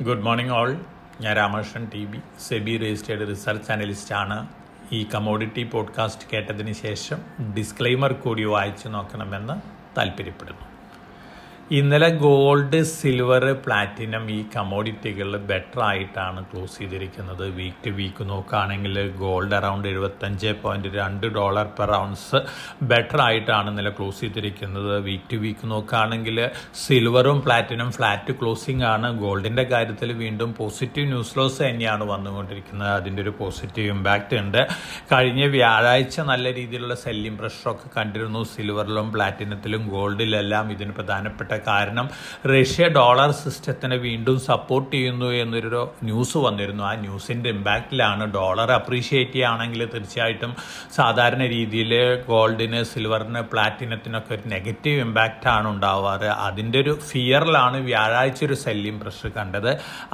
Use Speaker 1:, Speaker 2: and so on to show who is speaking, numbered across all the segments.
Speaker 1: Good morning all. ഞാൻ Ramakrishnan TB, SEBI registered research അനലിസ്റ്റാണ്. ഈ കമോഡിറ്റി പോഡ്കാസ്റ്റ് കേട്ടതിന് ശേഷം ഡിസ്ക്ലെയിമർ കൂടി വായിച്ചു നോക്കണമെന്ന് താല്പര്യപ്പെടുന്നു. ഇന്നലെ ഗോൾഡ്, സിൽവർ, പ്ലാറ്റിനം ഈ കമോഡിറ്റികൾ ബെറ്റർ ആയിട്ടാണ് ക്ലോസ് ചെയ്തിരിക്കുന്നത്. വീക്ക് ടു വീക്ക് നോക്കുകയാണെങ്കിൽ gold around $75.2 per ounce better ആയിട്ടാണ് ഇന്നലെ ക്ലോസ് ചെയ്തിരിക്കുന്നത്. വീക്ക് ടു വീക്ക് നോക്കുകയാണെങ്കിൽ സിൽവറും പ്ലാറ്റിനും ഫ്ലാറ്റ് ക്ലോസിംഗ് ആണ്. ഗോൾഡിൻ്റെ കാര്യത്തിൽ വീണ്ടും പോസിറ്റീവ് ന്യൂസ് ലോസ് തന്നെയാണ് വന്നുകൊണ്ടിരിക്കുന്നത്. അതിൻ്റെ ഒരു പോസിറ്റീവ് ഇമ്പാക്റ്റ് ഉണ്ട്. കഴിഞ്ഞ വ്യാഴാഴ്ച നല്ല രീതിയിലുള്ള സെല്ലിംഗ് പ്രഷറൊക്കെ കണ്ടിരുന്നു സിൽവറിലും പ്ലാറ്റിനത്തിലും ഗോൾഡിലെല്ലാം. ഇതിന് പ്രധാനപ്പെട്ട കാരണം റഷ്യ ഡോളർ സിസ്റ്റത്തിനെ വീണ്ടും സപ്പോർട്ട് ചെയ്യുന്നു എന്നൊരു ന്യൂസ് വന്നിരുന്നു. ആ ന്യൂസിൻ്റെ ഇമ്പാക്റ്റിലാണ് ഡോളർ അപ്രീഷിയേറ്റ് ചെയ്യുകയാണെങ്കിൽ തീർച്ചയായിട്ടും സാധാരണ രീതിയിൽ ഗോൾഡിന്, സിൽവറിന്, പ്ലാറ്റിനത്തിനൊക്കെ ഒരു നെഗറ്റീവ് ഇമ്പാക്റ്റാണ് ഉണ്ടാവാറ്. അതിൻ്റെ ഒരു ഫിയറിലാണ് വ്യാഴാഴ്ച ഒരു സെല്ലിംഗ് പ്രഷർ കണ്ടത്.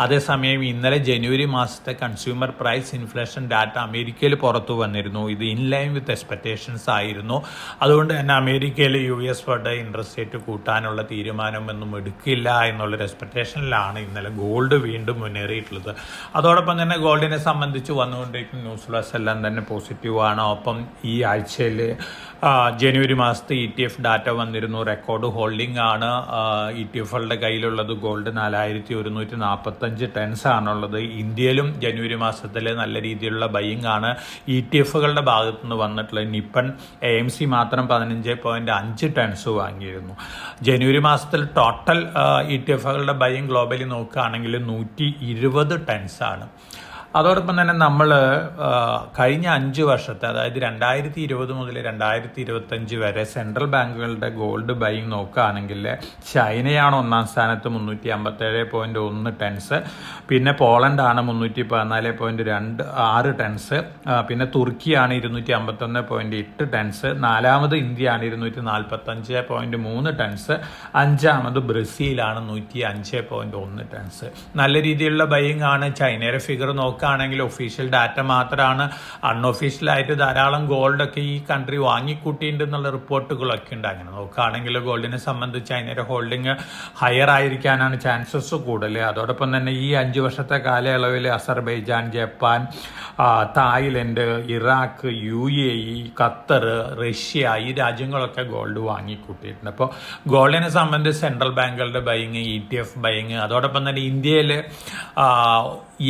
Speaker 1: അതേസമയം ഇന്നലെ ജനുവരി മാസത്തെ കൺസ്യൂമർ പ്രൈസ് ഇൻഫ്ലേഷൻ ഡാറ്റ അമേരിക്കയിൽ പുറത്തു വന്നിരുന്നു. ഇത് ഇൻ ലൈൻ വിത്ത് എക്സ്പെക്റ്റേഷൻസ് ആയിരുന്നു. അതുകൊണ്ട് തന്നെ അമേരിക്കയിൽ US ഫെഡ് ഇൻട്രസ്റ്റ് റേറ്റ് കൂട്ടാനുള്ള തീരുമാനമൊന്നും എടുക്കില്ല എന്നുള്ളൊരു എക്സ്പെക്റ്റേഷനിലാണ് ഇന്നലെ ഗോൾഡ് വീണ്ടും മുന്നേറിയിട്ടുള്ളത്. അതോടൊപ്പം തന്നെ ഗോൾഡിനെ സംബന്ധിച്ച് വന്നുകൊണ്ടിരിക്കുന്ന ന്യൂസ് ഫ്ലോസ് എല്ലാം തന്നെ പോസിറ്റീവാണ്. ഒപ്പം ഈ ആഴ്ചയിൽ ജനുവരി മാസത്തെ ETF ഡാറ്റ വന്നിരുന്നു. റെക്കോർഡ് ഹോൾഡിംഗ് ആണ് ETF-കളുടെ കയ്യിലുള്ളത്. ഗോൾഡ് 4145 ടൺസ് ആണുള്ളത്. ഇന്ത്യയിലും ജനുവരി മാസത്തിൽ നല്ല രീതിയിലുള്ള ബൈയിങ് ആണ് ETF-കളുടെ ഭാഗത്തു നിന്ന് വന്നിട്ടുള്ളത്. നിപ്പൺ AMC മാത്രം 15.5 ടൺസ് വാങ്ങിയിരുന്നു. ജനുവരി മാസത്തിൽ ടോട്ടൽ ETF-കളുടെ ബൈയിങ് ഗ്ലോബലി നോക്കുകയാണെങ്കിൽ 120 ടൺസ് ആണ്. അതോടൊപ്പം തന്നെ നമ്മൾ കഴിഞ്ഞ 5 വർഷത്തെ, അതായത് 2020 മുതൽ 2025 വരെ സെൻട്രൽ ബാങ്കുകളുടെ ഗോൾഡ് ബൈയിങ് നോക്കുകയാണെങ്കിൽ ചൈനയാണ് ഒന്നാം സ്ഥാനത്ത് 357.1 ടൺസ്. പിന്നെ പോളണ്ടാണ് 314.26 ടൺസ്. പിന്നെ തുർക്കിയാണ് 251.8 ടൺസ്. നാലാമത് ഇന്ത്യയാണ് 245.3 ടൺസ്. അഞ്ചാമത് ബ്രസീലാണ് 105.1 ടൺസ്. നല്ല രീതിയിലുള്ള ബൈയിങ് ആണ്. ചൈനയുടെ ഫിഗർ നോക്കുകയാണെങ്കിൽ ഒഫീഷ്യൽ ഡാറ്റ മാത്രമാണ്. അൺഒഫീഷ്യലായിട്ട് ധാരാളം ഗോൾഡൊക്കെ ഈ കൺട്രി വാങ്ങിക്കൂട്ടിയിട്ടുണ്ട് എന്നുള്ള റിപ്പോർട്ടുകളൊക്കെ ഉണ്ട്. അങ്ങനെ നോക്കുകയാണെങ്കിൽ ഗോൾഡിനെ സംബന്ധിച്ച് ചൈനയുടെ ഹോൾഡിങ് ഹയർ ആയിരിക്കാനാണ് ചാൻസസ് കൂടുതൽ. അതോടൊപ്പം തന്നെ ഈ 5 വർഷത്തെ കാലയളവിൽ Azerbaijan, Japan, Thailand, Iraq, UAE, Qatar, Russia ഈ രാജ്യങ്ങളൊക്കെ ഗോൾഡ് വാങ്ങിക്കൂട്ടിയിട്ടുണ്ട്. അപ്പോൾ ഗോൾഡിനെ സംബന്ധിച്ച് സെൻട്രൽ ബാങ്കുകളുടെ ബൈയിങ്, ETF ബൈയിങ്, അതോടൊപ്പം തന്നെ ഇന്ത്യയിൽ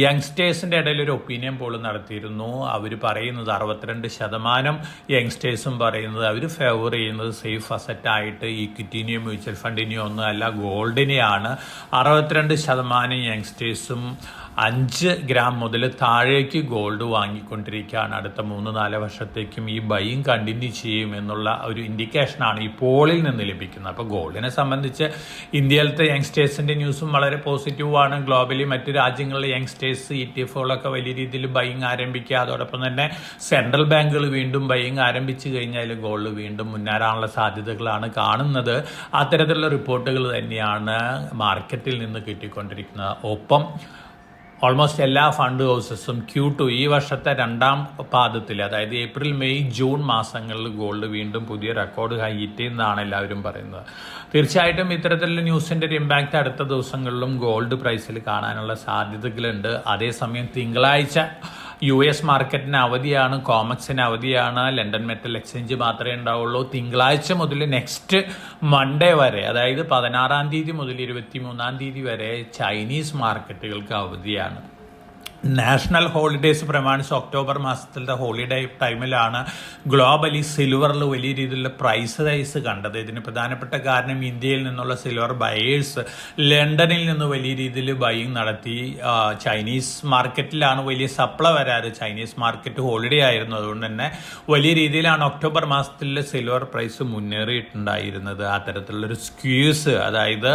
Speaker 1: യങ്സ്റ്റേഴ്സിൻ്റെ ഇടയിൽ ഒരു ഒപ്പീനിയൻ പോൾ നടത്തിയിരുന്നു. അവർ പറയുന്നത് 62% യങ്സ്റ്റേഴ്സും പറയുന്നത് അവർ ഫേവർ ചെയ്യുന്നത് സേഫ് അസറ്റായിട്ട് ഇക്വിറ്റിനെയോ മ്യൂച്വൽ ഫണ്ടിനെയോ ഒന്നും അല്ല, ഗോൾഡിനെയാണ്. 62% യങ്സ്റ്റേഴ്സും 5 ഗ്രാം മുതൽ താഴേക്ക് ഗോൾഡ് വാങ്ങിക്കൊണ്ടിരിക്കുകയാണ്. അടുത്ത 3-4 വർഷത്തേക്കും ഈ ബൈയിങ് കണ്ടിന്യൂ ചെയ്യും എന്നുള്ള ഒരു ഇൻഡിക്കേഷനാണ് ഈ പോളിൽ നിന്ന് ലഭിക്കുന്നത്. അപ്പോൾ ഗോൾഡിനെ സംബന്ധിച്ച് ഇന്ത്യയിലത്തെ യങ്സ്റ്റേഴ്സിൻ്റെ ന്യൂസും വളരെ പോസിറ്റീവാണ്. ഗ്ലോബലി മറ്റു രാജ്യങ്ങളിലെ യങ്സ്റ്റേഴ്സ് ETF-കളൊക്കെ വലിയ രീതിയിൽ ബൈയിങ് ആരംഭിക്കുക. അതോടൊപ്പം തന്നെ സെൻട്രൽ ബാങ്കുകൾ വീണ്ടും ബൈയിങ് ആരംഭിച്ചു കഴിഞ്ഞാൽ ഗോൾഡ് വീണ്ടും മുന്നേറാനുള്ള സാധ്യതകളാണ് കാണുന്നത്. അത്തരത്തിലുള്ള റിപ്പോർട്ടുകൾ തന്നെയാണ് മാർക്കറ്റിൽ നിന്ന് കിട്ടിക്കൊണ്ടിരിക്കുന്നത്. ഒപ്പം ഓൾമോസ്റ്റ് എല്ലാ ഫണ്ട് ഹൗസസും Q2 ഈ വർഷത്തെ 2ാം പാദത്തിൽ, അതായത് ഏപ്രിൽ, മെയ്, ജൂൺ മാസങ്ങളിൽ ഗോൾഡ് വീണ്ടും പുതിയ റെക്കോർഡ് ഹൈ ഹിറ്റ് എന്നാണ് എല്ലാവരും പറയുന്നത്. തീർച്ചയായിട്ടും ഇത്തരത്തിലുള്ള ന്യൂസിൻ്റെ ഒരു ഇമ്പാക്റ്റ് അടുത്ത ദിവസങ്ങളിലും ഗോൾഡ് പ്രൈസിൽ കാണാനുള്ള സാധ്യതകളുണ്ട്. അതേസമയം തിങ്കളാഴ്ച US മാർക്കറ്റിന് അവധിയാണ്, കോമക്സിന് അവധിയാണ്, ലണ്ടൻ മെറ്റൽ എക്സ്ചേഞ്ച് മാത്രമേ ഉണ്ടാവുള്ളൂ. തിങ്കളാഴ്ച മുതൽ നെക്സ്റ്റ് മൺഡേ വരെ, അതായത് 16-ാം തീയതി മുതൽ 23-ാം തീയതി വരെ ചൈനീസ് മാർക്കറ്റുകൾക്ക് അവധിയാണ്. നാഷണൽ ഹോളിഡേയ്സ് പ്രമാണിച്ച് ഒക്ടോബർ മാസത്തിലത്തെ ഹോളിഡേ ടൈമിലാണ് ഗ്ലോബലി സിൽവറിൽ വലിയ രീതിയിലുള്ള പ്രൈസ് റൈസ് കണ്ടത്. ഇതിന് പ്രധാനപ്പെട്ട കാരണം ഇന്ത്യയിൽ നിന്നുള്ള സിൽവർ ബയേഴ്സ് ലണ്ടനിൽ നിന്ന് വലിയ രീതിയിൽ ബൈയിങ് നടത്തി. ചൈനീസ് മാർക്കറ്റിലാണ് വലിയ സപ്ലൈ വരാറ്. ചൈനീസ് മാർക്കറ്റ് ഹോളിഡേ ആയിരുന്നു. അതുകൊണ്ട് തന്നെ വലിയ രീതിയിലാണ് ഒക്ടോബർ മാസത്തിൽ സിൽവർ പ്രൈസ് മുന്നേറിയിട്ടുണ്ടായിരുന്നത്. അത്തരത്തിലുള്ളൊരു സ്ക്യൂസ്, അതായത്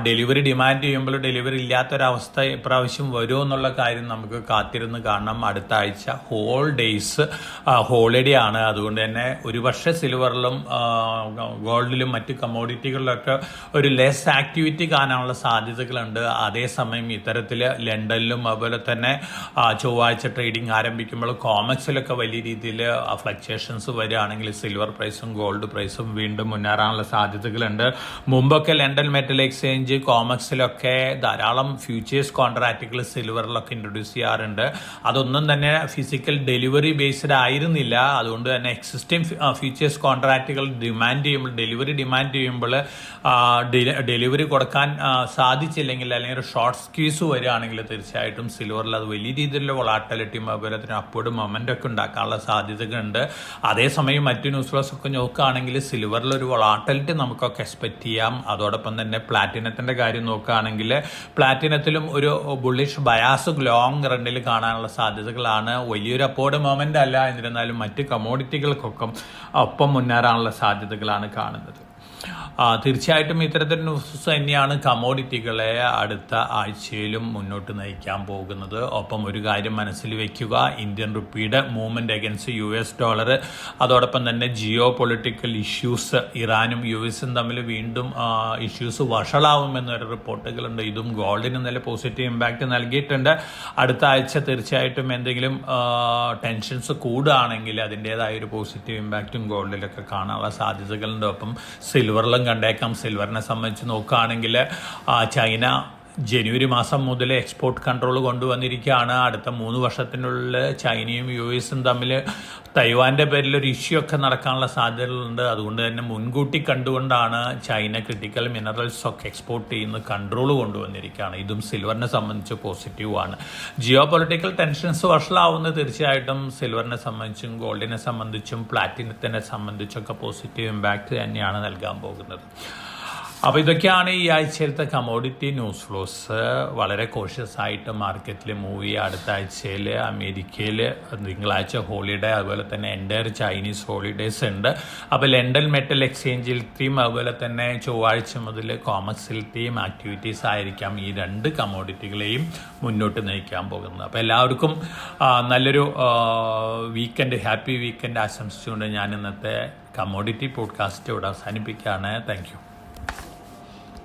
Speaker 1: ഡെലിവറി ഡിമാൻഡ് ചെയ്യുമ്പോൾ ഡെലിവറി ഇല്ലാത്തൊരവസ്ഥ ഇപ്രാവശ്യം വരുമോ എന്നുള്ള കാര്യം നമുക്ക് കാത്തിരുന്ന് കാണണം. അടുത്ത ആഴ്ച ഹോളിഡേ ആണ്. അതുകൊണ്ട് തന്നെ ഒരുപക്ഷെ സിൽവറിലും ഗോൾഡിലും മറ്റ് കമ്മോഡിറ്റികളിലൊക്കെ ഒരു ലെസ് ആക്ടിവിറ്റി കാണാനുള്ള സാധ്യതകളുണ്ട്. അതേസമയം ഇത്തരത്തിൽ ലണ്ടനിലും അതുപോലെ തന്നെ ചൊവ്വാഴ്ച ട്രേഡിംഗ് ആരംഭിക്കുമ്പോൾ കോമക്സിലൊക്കെ വലിയ രീതിയിൽ ഫ്ലക്ച്വേഷൻസ് വരികയാണെങ്കിൽ സിൽവർ പ്രൈസും ഗോൾഡ് പ്രൈസും വീണ്ടും മുന്നേറാനുള്ള സാധ്യതകളുണ്ട്. മുമ്പൊക്കെ ലണ്ടൻ മെറ്റൽ എക്സ്ചേഞ്ച് കോമക്സിലൊക്കെ ധാരാളം ഫ്യൂച്ചേഴ്സ് കോൺട്രാക്റ്റുകൾ സിൽവറിലൊക്കെ ഇൻട്രൊഡ്യൂസ് ചെയ്യാറുണ്ട്. അതൊന്നും തന്നെ ഫിസിക്കൽ ഡെലിവറി ബേസ്ഡ് ആയിരുന്നില്ല. അതുകൊണ്ട് തന്നെ എക്സിസ്റ്റിംഗ് ഫ്യൂച്ചേഴ്സ് കോൺട്രാക്റ്റുകൾ ഡെലിവറി ഡിമാൻഡ് ചെയ്യുമ്പോൾ ഡെലിവറി കൊടുക്കാൻ സാധിച്ചില്ലെങ്കിൽ അല്ലെങ്കിൽ ഒരു ഷോർട്ട് സ്ക്വീസ് വരികയാണെങ്കിൽ തീർച്ചയായിട്ടും സിൽവറിൽ അത് വലിയ രീതിയിലുള്ള വൊളാറ്റിലിറ്റിയും അതുപോലെ തന്നെ അപ്വേർഡ് മൊമെൻ്റ് ഒക്കെ ഉണ്ടാക്കാനുള്ള സാധ്യതകളുണ്ട്. അതേസമയം മറ്റു ന്യൂസ് ഫ്ലോസ് ഒക്കെ നോക്കുകയാണെങ്കിൽ സിൽവറിൽ ഒരു വൊളാറ്റിലിറ്റി നമുക്കൊക്കെ എക്സ്പെക്ട് ചെയ്യാം. അതോടൊപ്പം തന്നെ പ്ലാറ്റിനത്തിൻ്റെ കാര്യം നോക്കുകയാണെങ്കിൽ പ്ലാറ്റിനത്തിലും ഒരു ബുള്ളിഷ് ബയാസ് ലോങ് റണ്ണിൽ കാണാനുള്ള സാധ്യതകളാണ്. വലിയൊരു അപ്വേർഡ് മൊമെൻ്റ് അല്ല, എന്നിരുന്നാലും മറ്റ് കമ്മോഡിറ്റികൾക്കൊക്കെ ഒപ്പം മുന്നേറാനുള്ള സാധ്യതകളാണ് കാണുന്നത്. തീർച്ചയായിട്ടും ഇത്തരത്തിൽ ന്യൂസ് തന്നെയാണ് കമ്മോഡിറ്റികളെ അടുത്ത ആഴ്ചയിലും മുന്നോട്ട് നയിക്കാൻ പോകുന്നത്. ഒപ്പം ഒരു കാര്യം മനസ്സിൽ വെക്കുക, ഇന്ത്യൻ റുപ്പിയുടെ മൂവ്മെൻറ്റ് അഗൻസ്റ്റ് $, അതോടൊപ്പം തന്നെ ജിയോ പൊളിറ്റിക്കൽ ഇഷ്യൂസ്, ഇറാനും US-ഉം തമ്മിൽ വീണ്ടും ഇഷ്യൂസ് വഷളാവുമെന്നൊരു റിപ്പോർട്ടുകളുണ്ട്. ഇതും ഗോൾഡിന് നല്ല പോസിറ്റീവ് ഇമ്പാക്റ്റ് നൽകിയിട്ടുണ്ട്. അടുത്ത ആഴ്ച തീർച്ചയായിട്ടും എന്തെങ്കിലും ടെൻഷൻസ് കൂടുകയാണെങ്കിൽ അതിൻ്റേതായ ഒരു പോസിറ്റീവ് ഇമ്പാക്റ്റും ഗോൾഡിലൊക്കെ കാണാനുള്ള സാധ്യതകളുണ്ട്. ഒപ്പം സിൽവറിലും കണ്ടേക്കാം. സിൽവറിനെ സംബന്ധിച്ച് നോക്കുകയാണെങ്കിൽ ചൈന ജനുവരി മാസം മുതൽ എക്സ്പോർട്ട് കൺട്രോൾ കൊണ്ടുവന്നിരിക്കുകയാണ്. അടുത്ത 3 വർഷത്തിനുള്ളിൽ ചൈനയും US-ഉം തമ്മിൽ തൈവാൻ്റെ പേരിൽ ഒരു ഇഷ്യൂ ഒക്കെ നടക്കാനുള്ള സാധ്യതകളുണ്ട്. അതുകൊണ്ട് തന്നെ മുൻകൂട്ടി കണ്ടുകൊണ്ടാണ് ചൈന ക്രിട്ടിക്കൽ മിനറൽസ് ഒക്കെ എക്സ്പോർട്ട് ചെയ്യുന്ന കൺട്രോൾ കൊണ്ടുവന്നിരിക്കുകയാണ്. ഇതും സിൽവറിനെ സംബന്ധിച്ച് പോസിറ്റീവാണ്. ജിയോ പൊളിറ്റിക്കൽ ടെൻഷൻസ് വഷളാവുന്നത് തീർച്ചയായിട്ടും സിൽവറിനെ സംബന്ധിച്ചും ഗോൾഡിനെ സംബന്ധിച്ചും പ്ലാറ്റിനത്തിനെ സംബന്ധിച്ചൊക്കെ പോസിറ്റീവ് ഇമ്പാക്റ്റ് തന്നെയാണ് നൽകാൻ പോകുന്നത്. അപ്പോൾ ഇതൊക്കെയാണ് ഈ ആഴ്ചയിലത്തെ കമ്മോഡിറ്റി ന്യൂസ് ഫ്ലോസ്. വളരെ കോഷ്യസ് ആയിട്ട് മാർക്കറ്റിൽ മൂവ് ചെയ്യുക. അടുത്ത ആഴ്ചയിൽ അമേരിക്കയിൽ തിങ്കളാഴ്ച ഹോളിഡേ, അതുപോലെ തന്നെ എൻ്റയർ ചൈനീസ് ഹോളിഡേയ്സ് ഉണ്ട്. അപ്പോൾ ലണ്ടൻ മെറ്റൽ എക്സ്ചേഞ്ചിലത്തെയും അതുപോലെ തന്നെ ചൊവ്വാഴ്ച മുതൽ കോമക്സിലത്തെയും ആക്ടിവിറ്റീസ് ആയിരിക്കാം ഈ 2 കമ്മോഡിറ്റികളെയും മുന്നോട്ട് നയിക്കാൻ പോകുന്നത്. അപ്പോൾ എല്ലാവർക്കും നല്ലൊരു വീക്കെൻഡ്, ഹാപ്പി വീക്കെൻഡ് ആശംസിച്ചുകൊണ്ട് ഞാൻ ഇന്നത്തെ കമ്മോഡിറ്റി പോഡ്കാസ്റ്റ് ഇവിടെ അവസാനിപ്പിക്കുകയാണ്. Thank you.